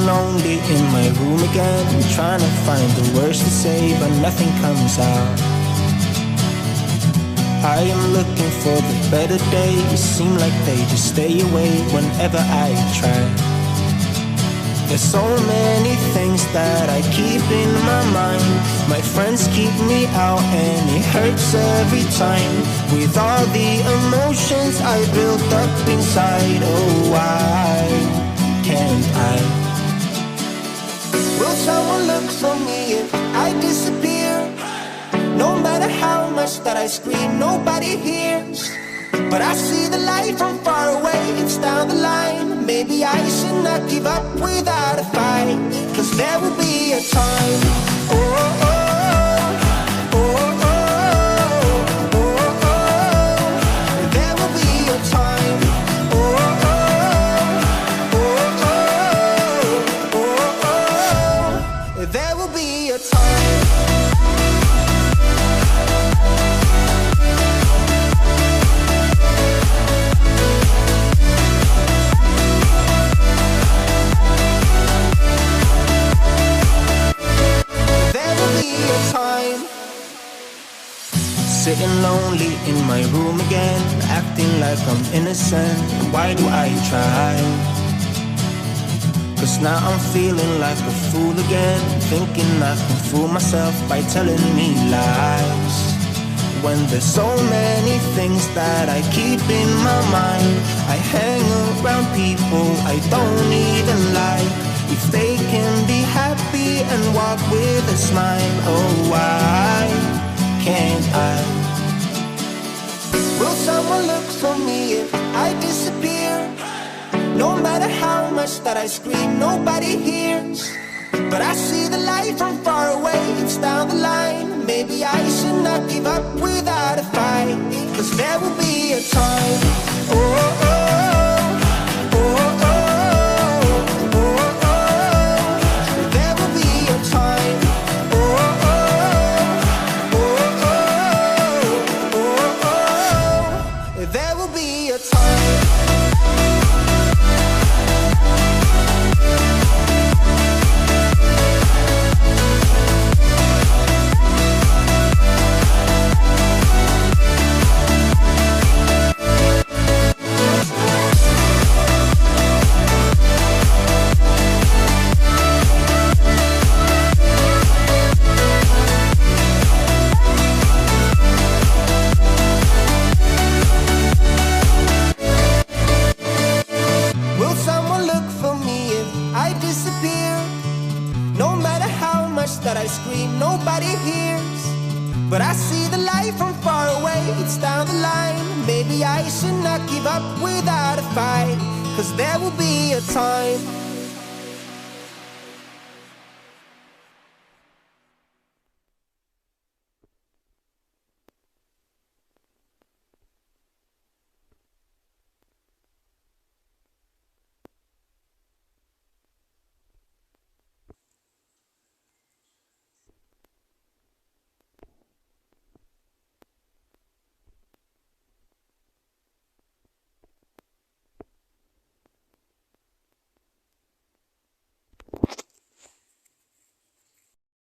lonely in my room again, trying to find the words to say, but nothing comes out. I am looking for the better days, seem like they just stay away whenever I try. There's so many things that I keep in my mind. My friends keep me out and it hurts every time. With all the emotions I built up inside, oh why can't I? Will someone look for me if I disappear? No matter how much that I scream, nobody hears. But I see the light from far away, it's down the line. Maybe I should not give up without a fight, 'cause there will be a time. Oh, oh, oh, oh, oh, oh, oh. There will be a time. Oh, oh, oh, oh, oh, oh, oh. There will be a time. Sitting lonely in my room again, acting like I'm innocent. Why do I try? 'Cause now I'm feeling like a fool again, thinking I can fool myself by telling me lies. When there's so many things that I keep in my mind, I hang around people I don't even like. If they can be happy and walk with a smile, oh why can't I? Will someone look for me if I disappear? No matter how much that I scream, nobody hears. But I see the light from far away, it's down the line. Maybe I should not give up without a fight, 'cause there will be a time. Oh, oh, oh, oh, oh, oh, oh. There will be a time. Oh, oh, oh, oh, oh, oh. There will be a time. That I scream, nobody hears. But I see the light from far away, it's down the line. Maybe I should not give up without a fight, 'cause there will be a time.